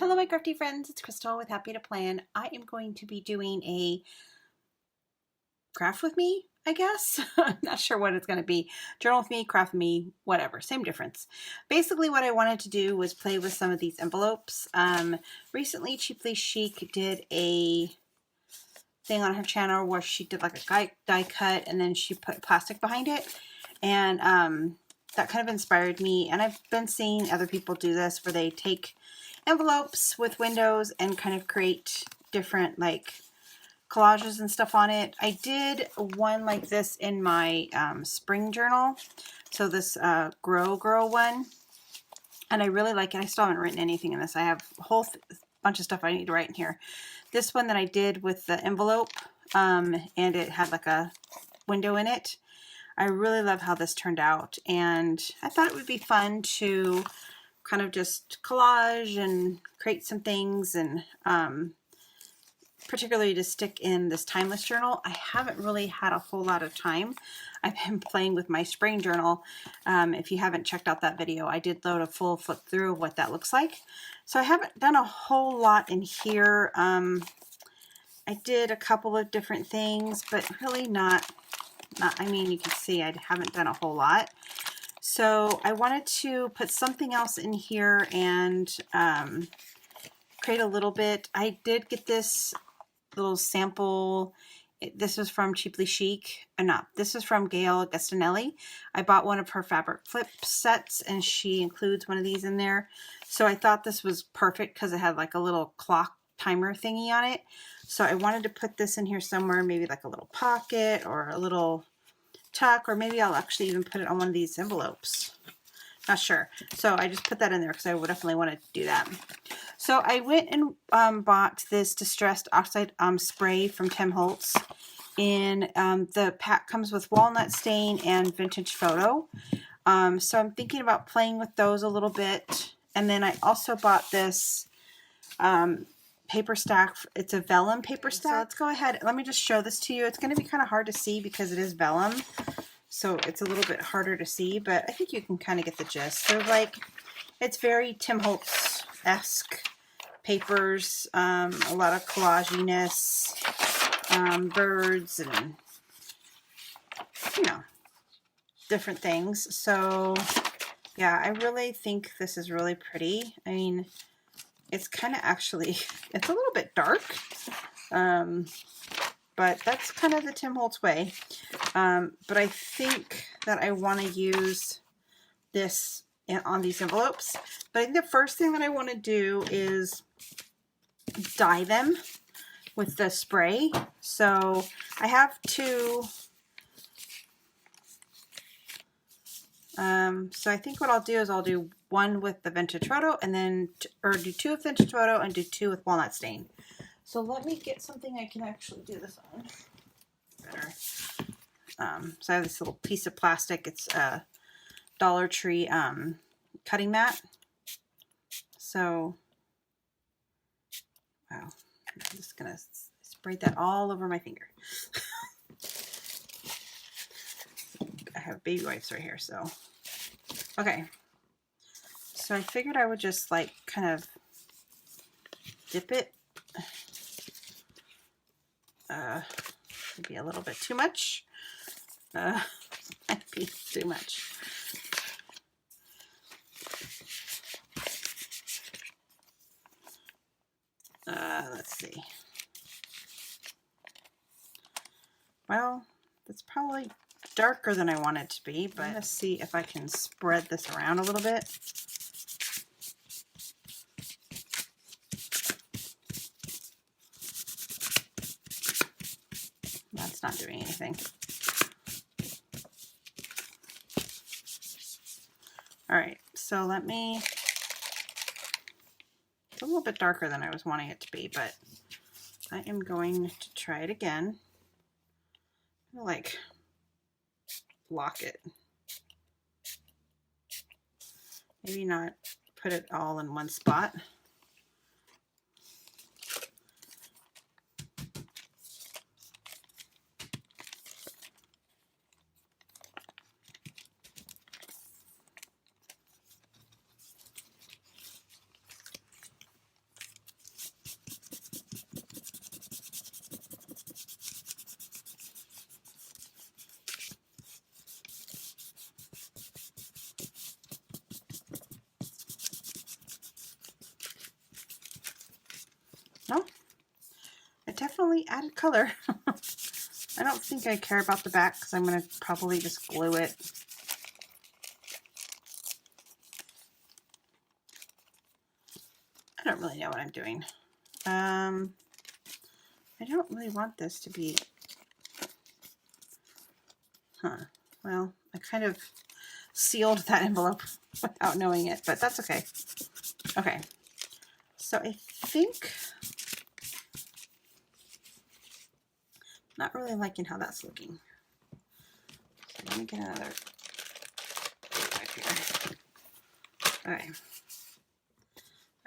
Hello my crafty friends, it's Crystal with Happy to Plan. I am going to be doing a craft with me, I guess. I'm not sure what it's going to be. Journal with me, craft with me, whatever, same difference. Basically what I wanted to do was play with some of these envelopes. Recently Cheaply Chic did a thing on her channel where she did like a die cut and then she put plastic behind it, and that kind of inspired me, and I've been seeing other people do this where they take envelopes with windows and kind of create different like collages and stuff on it. I did one like this in my spring journal, so this Grow Girl one, and I really like it. I still haven't written anything in this. I have a whole bunch of stuff I need to write in here. This one that I did with the envelope, and it had like a window in it. I really love how this turned out, and I thought it would be fun to kind of just collage and create some things, and particularly to stick in this timeless journal. I haven't really had a whole lot of time. I've been playing with my spring journal. If you haven't checked out that video, I did load a full flip through of what that looks like. So I haven't done a whole lot in here. I did a couple of different things, but really not, I mean, you can see I haven't done a whole lot. So I wanted to put something else in here and create a little bit. I did get this little sample. This was from Cheaply Chic. This is from Gail Gastinelli. I bought one of her fabric flip sets, and she includes one of these in there. So I thought this was perfect because it had like a little clock timer thingy on it. So I wanted to put this in here somewhere, maybe like a little pocket or a little tuck, or maybe I'll actually even put it on one of these envelopes. Not sure. So I just put that in there because I would definitely want to do that. So I went and bought this Distressed Oxide spray from Tim Holtz. In the pack comes with Walnut Stain and Vintage Photo. So I'm thinking about playing with those a little bit. And then I also bought this paper stack. It's a vellum paper stack. So let's go ahead. Let me just show this to you. It's going to be kind of hard to see because it is vellum. So it's a little bit harder to see, but I think you can kind of get the gist. So like, it's very Tim Holtz-esque papers, a lot of collaginess, birds, and, you know, different things. So yeah, I really think this is really pretty. I mean, it's kind of actually, it's a little bit dark, but that's kind of the Tim Holtz way. But I think that I want to use this on these envelopes. But I think the first thing that I want to do is dye them with the spray. So I have two. So I think what I'll do is I'll do one with the Vintage Photo, and then, or do two with Vintage Photo and do two with Walnut Stain. So let me get something I can actually do this on better. So I have this little piece of plastic. It's a Dollar Tree cutting mat. So, wow, I'm just gonna spray that all over my finger. I have baby wipes right here, so. Okay. So I figured I would just like kind of dip it. Maybe a little bit too much. Might be too much. Let's see. Well, that's probably darker than I want it to be, but let's see if I can spread this around a little bit. That's not doing anything. All right, so let me, it's a little bit darker than I was wanting it to be, but I am going to try it again. Like, block it. Maybe not put it all in one spot. definitely added color. I don't think I care about the back because I'm going to probably just glue it. I don't really know what I'm doing. I don't really want this to be, well, I kind of sealed that envelope without knowing it, but that's okay. Okay, so I think, not really liking how that's looking. So let me get another back here. Okay,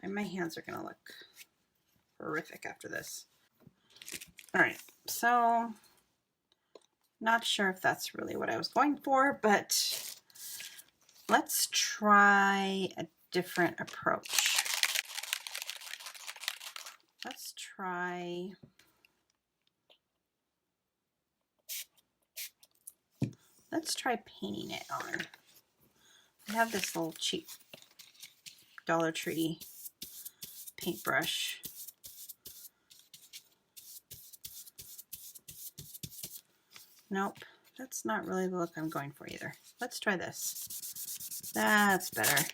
and my hands are gonna look horrific after this. All right, so not sure if that's really what I was going for, but let's try a different approach. Let's try painting it on. I have this little cheap Dollar Tree paintbrush. Nope, that's not really the look I'm going for either. Let's try this. That's better.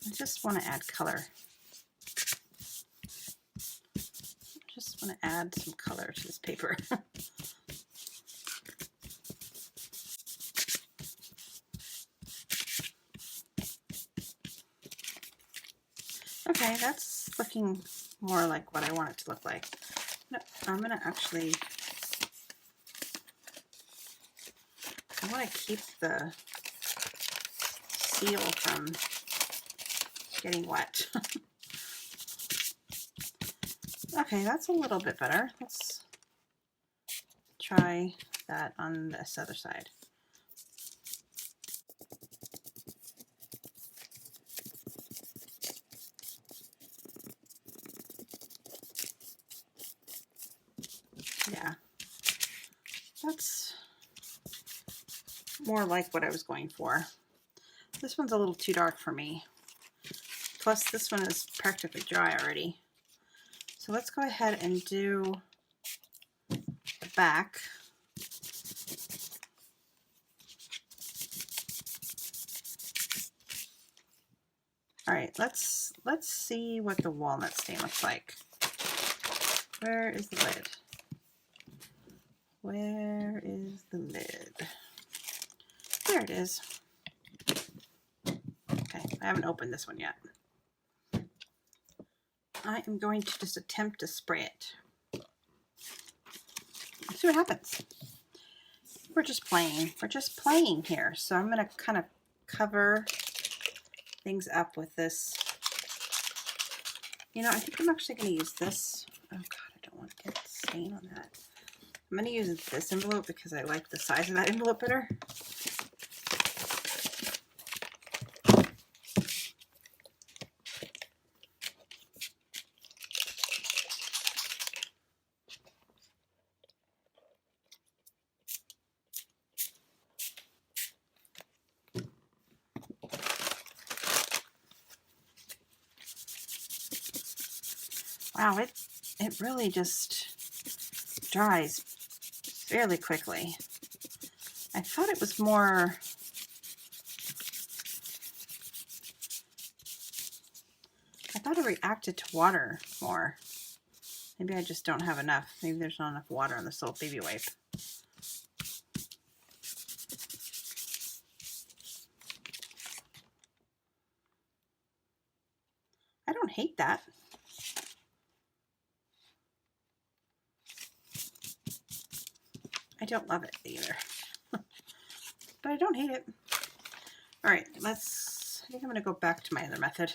I just want to add color. I just want to add some color to this paper. Okay, that's looking more like what I want it to look like. No, I'm going to actually, I want to keep the seal from getting wet. Okay, that's a little bit better. Let's try that on this other side. Yeah, that's more like what I was going for. This one's a little too dark for me. Plus this one is practically dry already. So let's go ahead and do the back. All right, let's see what the walnut stain looks like. Where is the lid? Where is the lid? There it is. Okay, I haven't opened this one yet. I am going to just attempt to spray it. Let's see what happens. We're just playing. We're just playing here. So I'm going to kind of cover things up with this. You know, I think I'm actually going to use this. Oh God, I don't want to get stain on that. I'm going to use this envelope because I like the size of that envelope better. Wow, it really just dries fairly quickly. I thought it was more, I thought it reacted to water more. Maybe I just don't have enough. Maybe there's not enough water on this little baby wipe. I don't hate that. I don't love it either, but I don't hate it. All right, I think I'm gonna go back to my other method.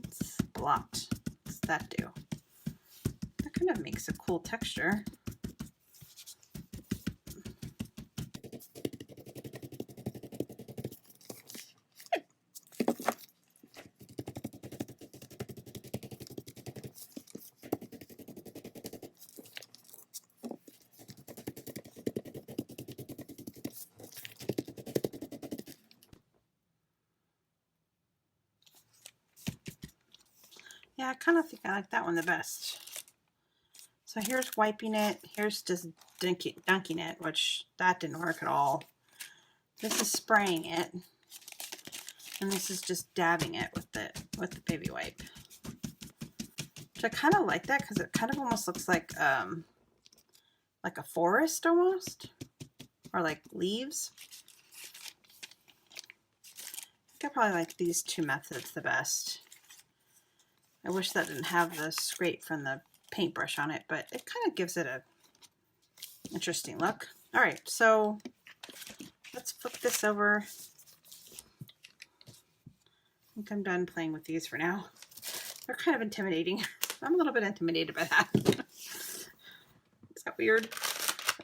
It's blot. What's that do? That kind of makes a cool texture. Yeah, I kind of think I like that one the best. So here's wiping it. Here's just dunking it, which that didn't work at all. This is spraying it. And this is just dabbing it with the baby wipe. Which I kind of like that because it kind of almost looks like a forest almost. Or like leaves. I think I probably like these two methods the best. I wish that didn't have the scrape from the paintbrush on it, but it kind of gives it a interesting look. All right, so let's flip this over. I think I'm done playing with these for now. They're kind of intimidating. I'm a little bit intimidated by that. Is that weird?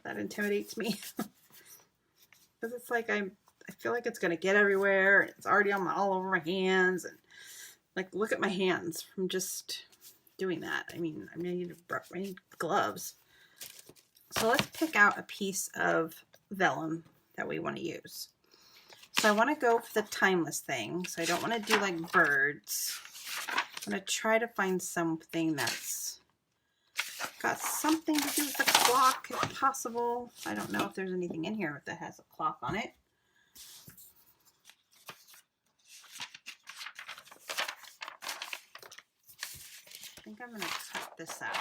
That intimidates me. Because it's like I feel like it's going to get everywhere. It's already all over my hands. And like, look at my hands from just doing that. I mean, I need gloves. So let's pick out a piece of vellum that we want to use. So I want to go for the timeless thing. So I don't want to do like birds. I'm going to try to find something that's got something to do with the clock, if possible. I don't know if there's anything in here that has a clock on it. I think I'm going to cut this out.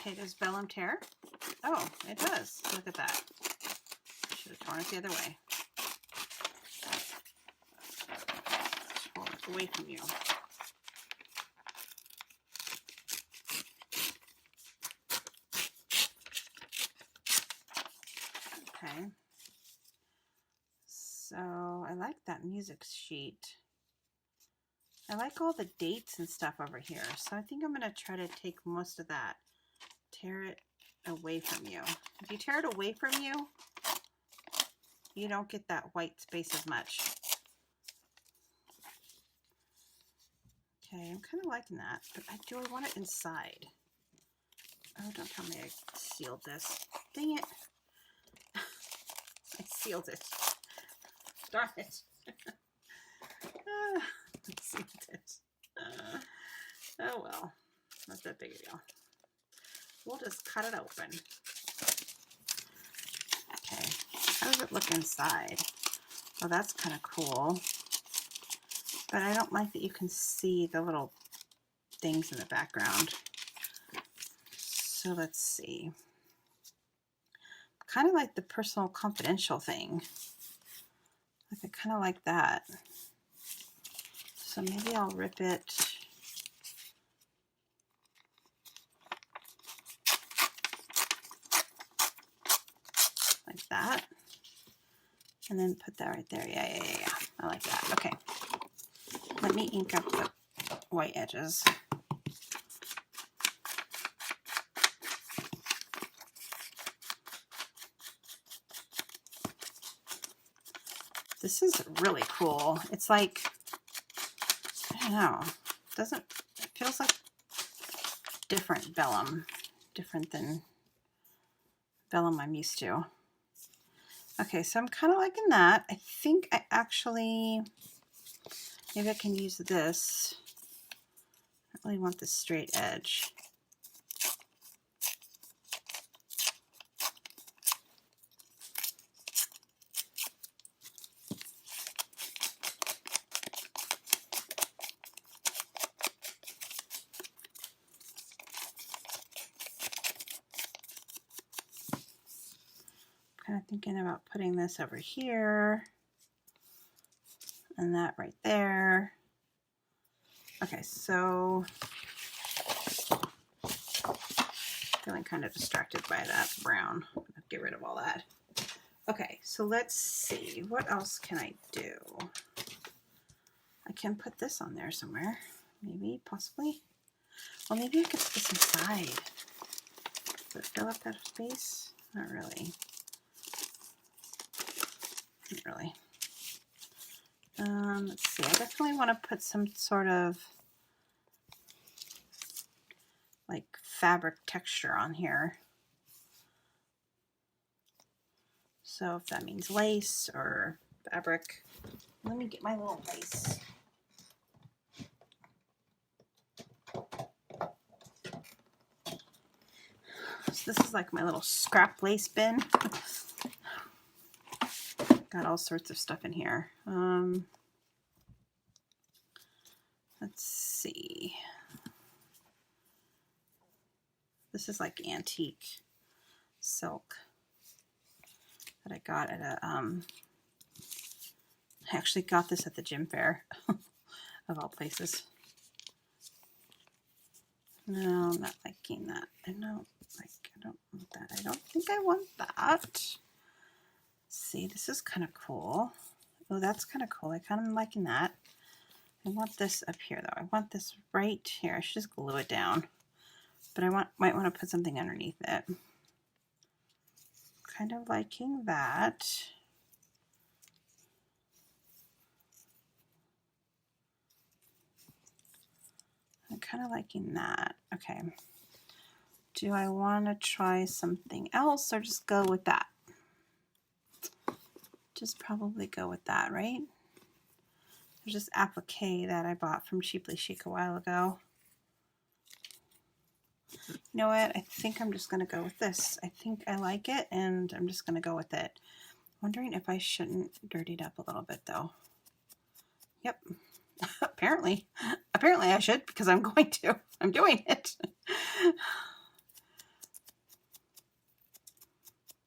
Okay, does vellum tear? Oh, it does. Look at that. Should have torn it the other way. Hold it away from you. Okay. So I like that music sheet. I like all the dates and stuff over here. So I think I'm going to try to take most of that. Tear it away from you. If you tear it away from you, you don't get that white space as much. Okay, I'm kind of liking that, but do I want it inside? Oh, don't tell me I sealed this. Dang it. I sealed it. Darn it. I sealed it. Oh well, not that big a deal. We'll just cut it open. Okay, how does it look inside? Oh, that's kind of cool. But I don't like that you can see the little things in the background. So let's see. Kind of like the personal confidential thing. Like I kind of like that. So maybe I'll rip it. Like that. And then put that right there. Yeah. I like that. Okay. Let me ink up the white edges. This is really cool. It's like, I don't know, it feels like different vellum, different than vellum I'm used to. Okay, so I'm kind of liking that. I think I actually, maybe I can use this. I don't really want this straight edge. Kind of thinking about putting this over here and that right there. Okay, so feeling kind of distracted by that brown. I'm gonna get rid of all that. Okay, so let's see, what else can I do? I can put this on there somewhere, maybe, possibly. Well, maybe I could put this inside. Does it fill up that space? Not really. Not really. Let's see, I definitely want to put some sort of like fabric texture on here. So if that means lace or fabric, let me get my little lace. So this is like my little scrap lace bin. Got all sorts of stuff in here. Let's see. This is like antique silk that I got at a, I actually got this at the gym fair of all places. No, I'm not liking that. I don't want that. I don't think I want that. See, this is kind of cool. Oh, that's kind of cool. I kind of liking that. I want this up here though. I want this right here. I should just glue it down. But I might want to put something underneath it. Kind of liking that. I'm kind of liking that. Okay. Do I want to try something else or just go with that? Just probably go with that, right? There's this applique that I bought from Cheaply Chic a while ago. You know what? I think I'm just going to go with this. I think I like it, and I'm just going to go with it. Wondering if I shouldn't dirty it up a little bit, though. Yep. Apparently I should, because I'm going to. I'm doing it.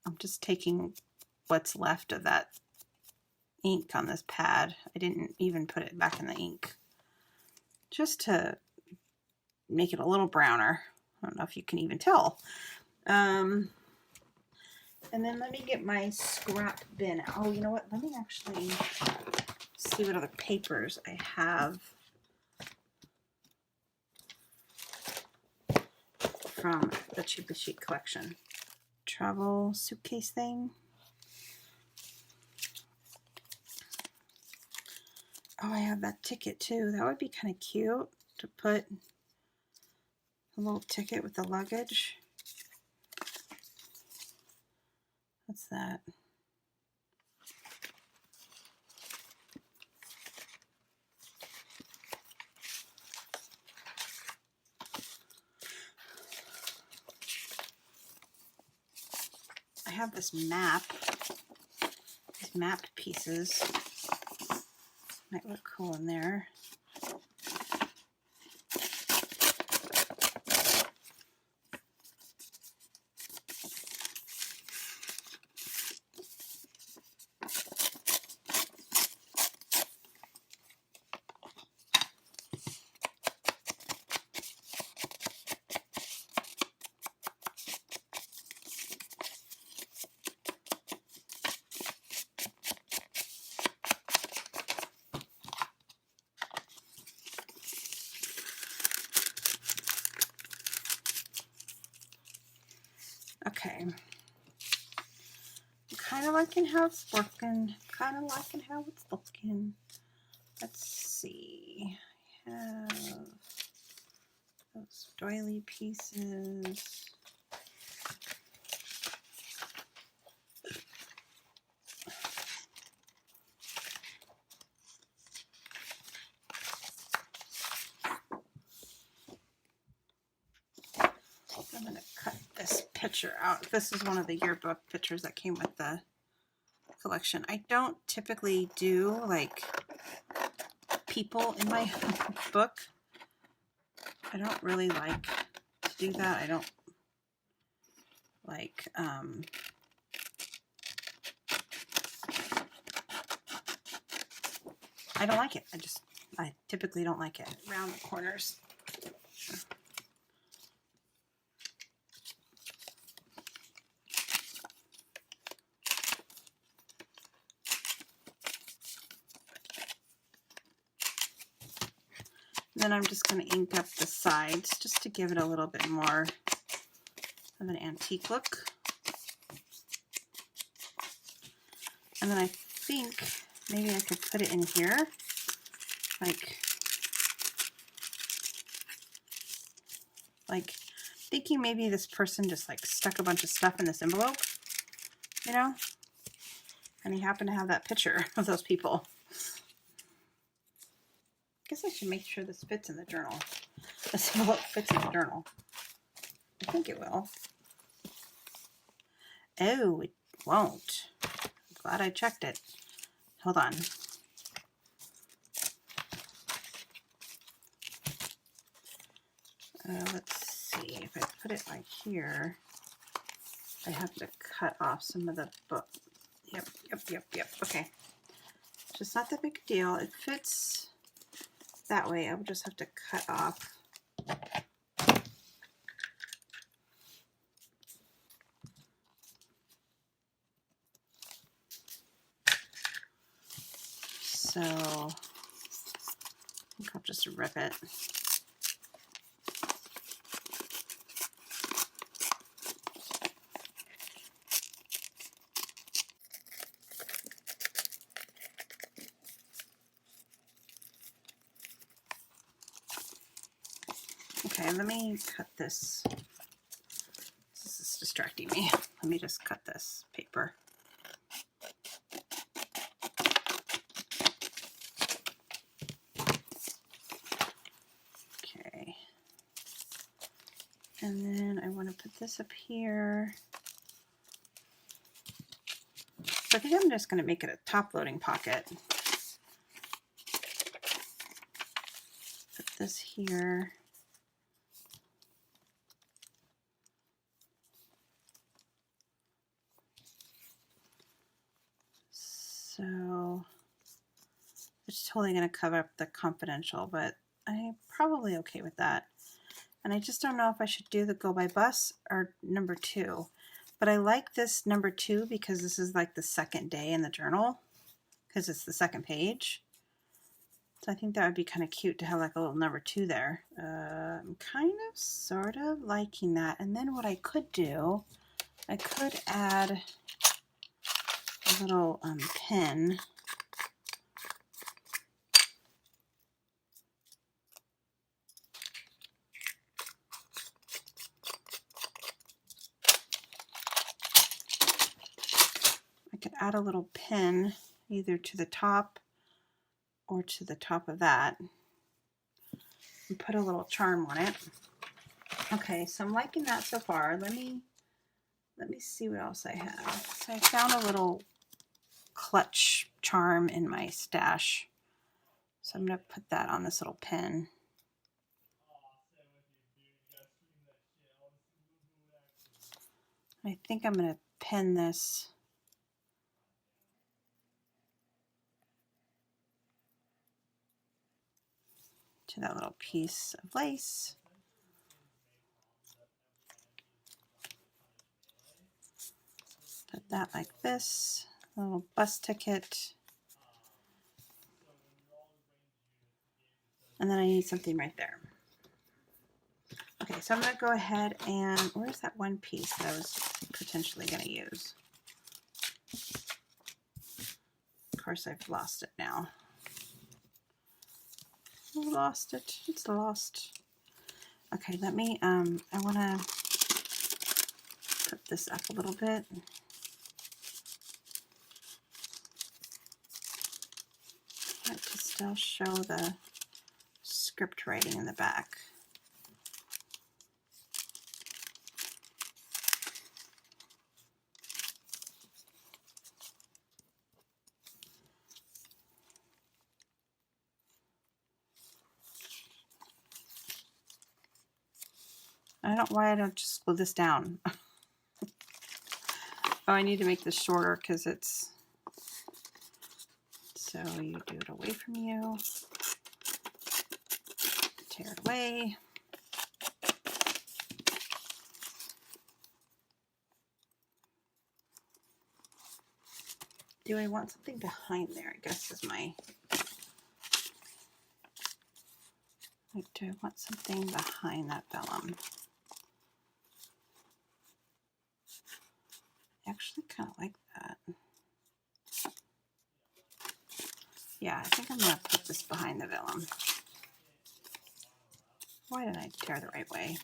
I'm just taking what's left of that ink on this pad. I didn't even put it back in the ink, just to make it a little browner. I don't know if you can even tell. And then let me get my scrap bin. Oh, you know what? Let me actually see what other papers I have from the Cheaply Chic collection. Travel suitcase thing. Oh, I have that ticket too. That would be kind of cute to put a little ticket with the luggage. What's that? I have this map, these map pieces. Might look cool in there. Okay, I'm kind of liking how it's working, kind of liking how it's looking. Let's see, I have those doily pieces. I'm going to cut this picture out. This is one of the yearbook pictures that came with the collection. I don't typically do like people in my book. I don't really like to do that. I don't like I don't like it. I typically don't like it. Around the corners. Then I'm just going to ink up the sides just to give it a little bit more of an antique look. And then I think maybe I could put it in here, like thinking maybe this person just like stuck a bunch of stuff in this envelope, you know? And he happened to have that picture of those people. I guess I should make sure this fits in the journal. Let's see what fits in the journal. I think it will. Oh, it won't. I'm glad I checked it. Hold on. Let's see. If I put it like here, I have to cut off some of the book. Yep. Okay. Just not that big a deal. It fits that way. I would just have to cut off. So I think I'll just rip it. Okay, let me cut this. This is distracting me. Let me just cut this paper. Okay. And then I want to put this up here. So I think I'm just going to make it a top loading pocket. Put this here. So it's totally going to cover up the confidential, but I'm probably okay with that. And I just don't know if I should do the go by bus or number 2. But I like this number 2 because this is like the second day in the journal, because it's the second page. So I think that would be kind of cute to have like a little number 2 there. I'm kind of sort of liking that. And then what I could do, I could add a little pin. I could add a little pin either to the top or to the top of that and put a little charm on it. Okay, so I'm liking that so far. Let me see what else I have. So I found a little clutch charm in my stash. So I'm going to put that on this little pin. I think I'm going to pin this to that little piece of lace. Put that like this, a little bus ticket. And then I need something right there. Okay, so I'm going to go ahead and, where's that one piece that I was potentially going to use? Of course, I've lost it now. I lost it. It's lost. Okay, let me, I want to put this up a little bit. I like to still show the script writing in the back. I don't know why I don't just glue this down. Oh, I need to make this shorter because it's, so you do it away from you, tear it away. Do I want something behind there? I guess is my, like, do I want something behind that vellum? I actually kind of like that. Yeah, I think I'm going to put this behind the vellum. Why didn't I tear the right way?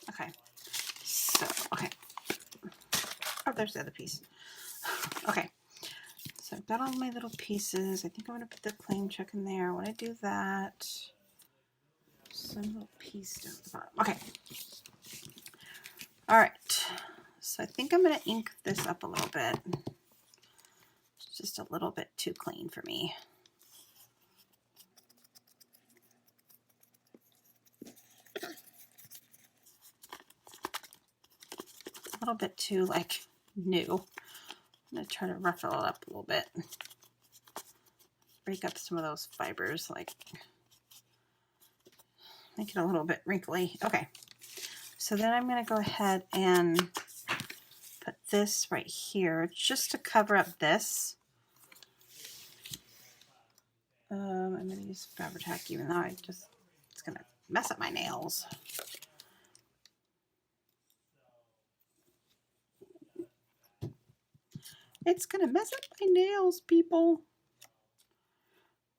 Okay, so, okay. Oh, there's the other piece. Okay. So I've got all my little pieces. I think I'm going to put the claim check in there. When I do that, some little piece down at the bottom. Okay. All right. So I think I'm going to ink this up a little bit. It's just a little bit too clean for me. A little bit too like new. I'm going to try to ruffle it up a little bit. Break up some of those fibers, like make it a little bit wrinkly. Okay. So then I'm going to go ahead and put this right here just to cover up this. I'm going to use Fabri-Tac even though it's going to mess up my nails. It's going to mess up my nails, people.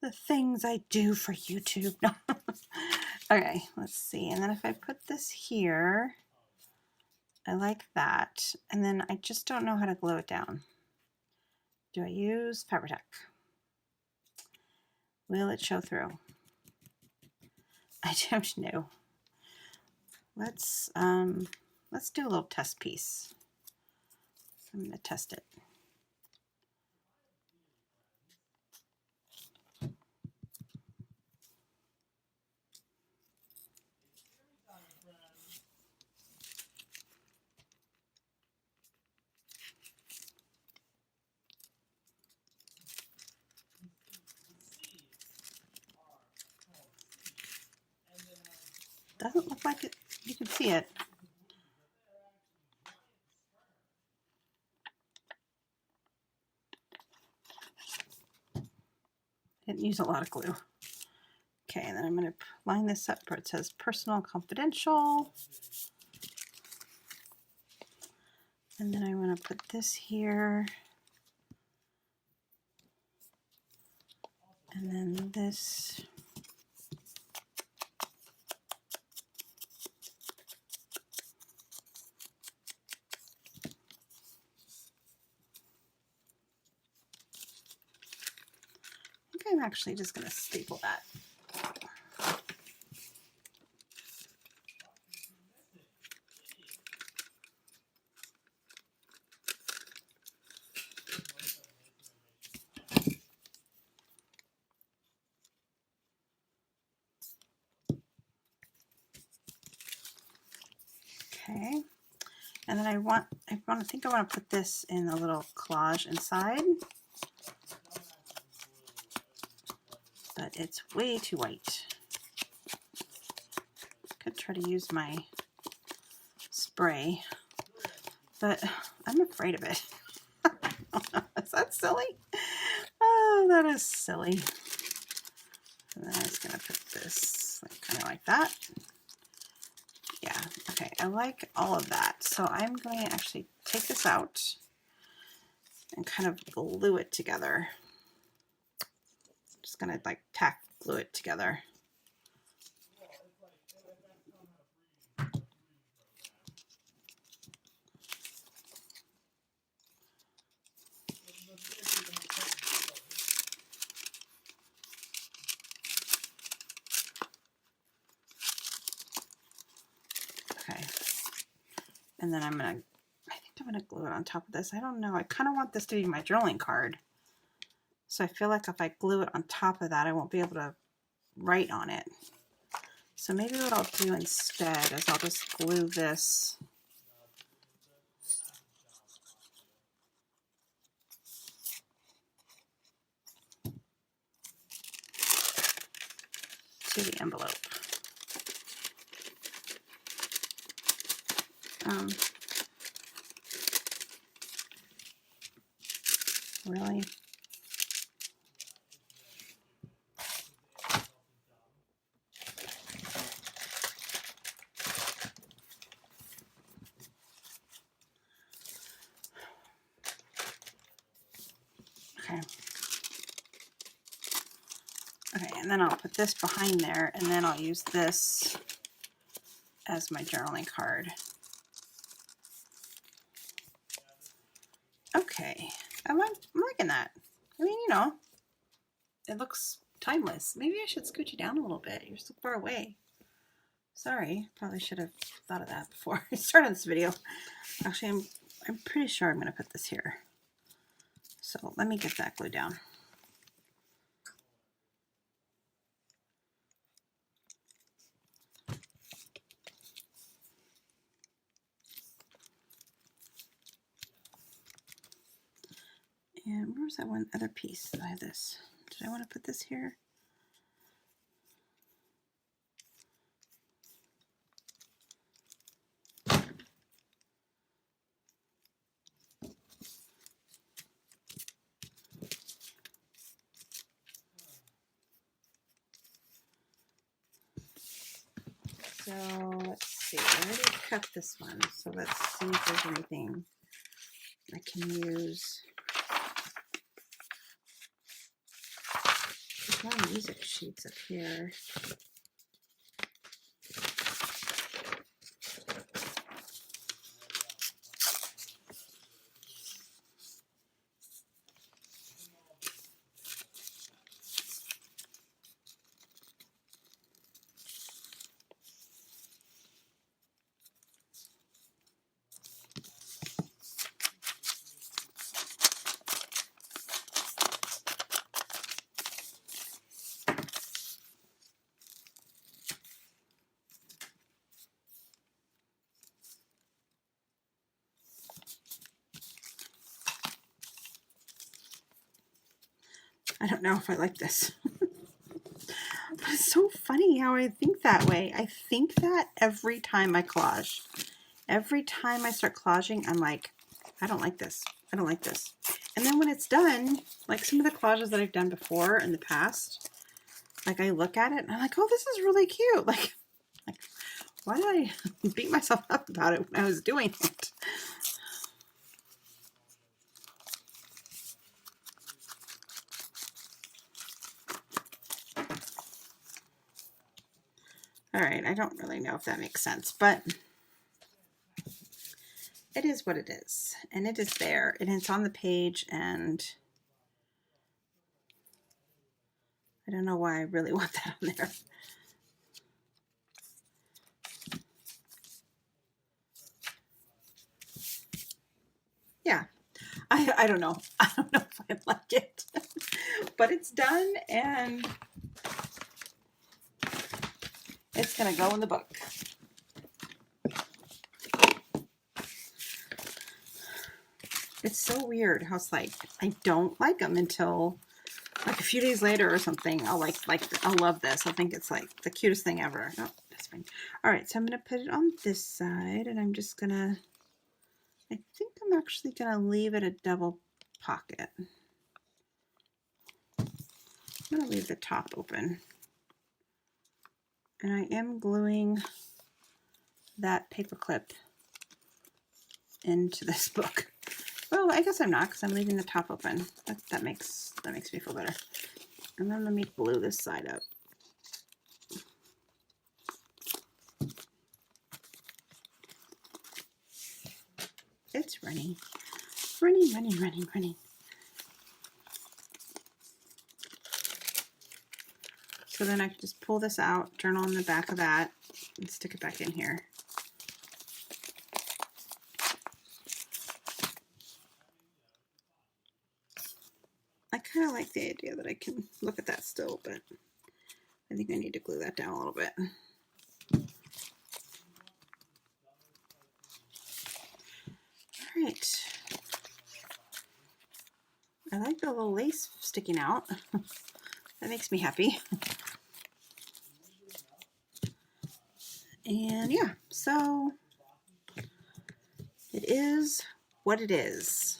The things I do for YouTube. No. Okay, let's see. And then if I put this here, I like that. And then I just don't know how to glue it down. Do I use Fabri-Tac? Will it show through? I don't know. Let's do a little test piece. I'm going to test it. Doesn't look like it. You can see it. Didn't use a lot of glue. Okay, and then I'm going to line this up where it says personal confidential. And then I'm going to put this here. And then this. I think I'm actually just going to staple that. Okay, and then I think I want to put this in a little collage inside, but it's way too white. Could try to use my spray, but I'm afraid of it. Is that silly? Oh, that is silly. And then I'm just gonna put this kind of like that. Yeah, okay, I like all of that. So I'm going to actually take this out and kind of glue it together. Just gonna like tack glue it together. Okay, and then I think I'm gonna glue it on top of this. I don't know, I kind of want this to be my journaling card. So I feel like if I glue it on top of that, I won't be able to write on it. So maybe what I'll do instead is I'll just glue this to the envelope. Really? Okay. Okay, and then I'll put this behind there, and then I'll use this as my journaling card. I'm liking that. I mean, you know, it looks timeless. Maybe I should scoot you down a little bit. You're so far away. Sorry, probably should have thought of that before I started this video. Actually, I'm pretty sure I'm going to put this here. So let me get that glued down. And where's that one other piece? I have this. Did I want to put this here? So let's see, I already cut this one. So let's see if there's anything I can use. There's more music sheets up here. I don't know if I like this. But it's so funny how I think that way. I think that every time I collage. Every time I start collaging, I'm like, I don't like this. I don't like this. And then when it's done, like some of the collages that I've done before in the past, like I look at it and I'm like, oh, this is really cute. Like why did I beat myself up about it when I was doing it? All right, I don't really know if that makes sense, but it is what it is. And it is there, and it's on the page, and I don't know why I really want that on there. Yeah, I don't know. I don't know if I like it, but it's done, and it's gonna go in the book. It's so weird how it's like I don't like them until like a few days later or something. I'll I'll love this. I think it's like the cutest thing ever. No, that's fine. All right, so I'm gonna put it on this side, and I'm just gonna. I think I'm actually gonna leave it a double pocket. I'm gonna leave the top open, and I am gluing that paper clip into this book. Well, I guess I'm not, because I'm leaving the top open. That makes me feel better. And then let me glue this side up. It's running. Running. So then I can just pull this out, journal on the back of that, and stick it back in here. I kind of like the idea that I can look at that still, but I think I need to glue that down a little bit. All right. I like the little lace sticking out. That makes me happy. And yeah, so it is what it is.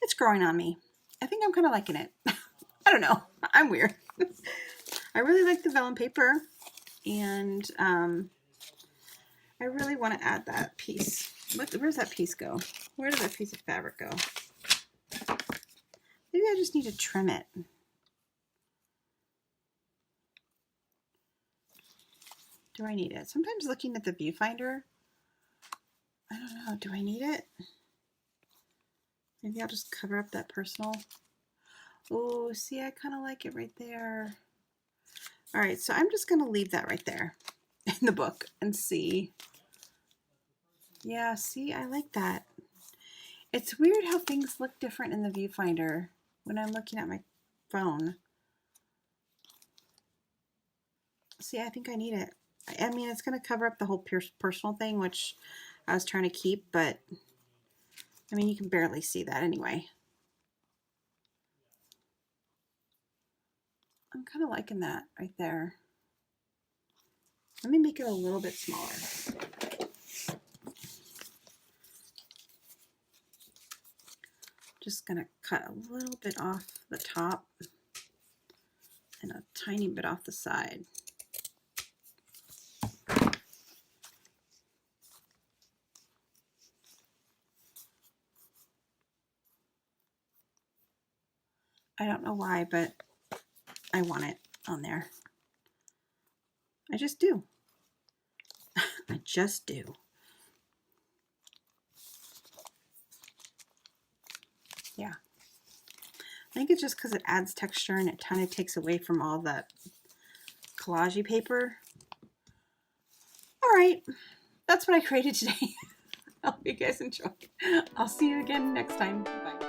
It's growing on me. I think I'm kind of liking it. I don't know. I'm weird. I really like the vellum paper, and I really want to add that piece. Where's that piece go? Where did that piece of fabric go? Maybe I just need to trim it. Do I need it? Sometimes looking at the viewfinder, I don't know. Do I need it? Maybe I'll just cover up that personal. Oh, see, I kind of like it right there. All right, so I'm just going to leave that right there in the book and see. Yeah, see, I like that. It's weird how things look different in the viewfinder when I'm looking at my phone. See, I think I need it. I mean, it's going to cover up the whole personal thing, which I was trying to keep, but I mean, you can barely see that anyway. I'm kind of liking that right there. Let me make it a little bit smaller. Just going to cut a little bit off the top and a tiny bit off the side. I don't know why, but I want it on there. I just do. I just do. Yeah. I think it's just because it adds texture and it kind of takes away from all that collage paper. All right. That's what I created today. I hope you guys enjoy. I'll see you again next time. Bye.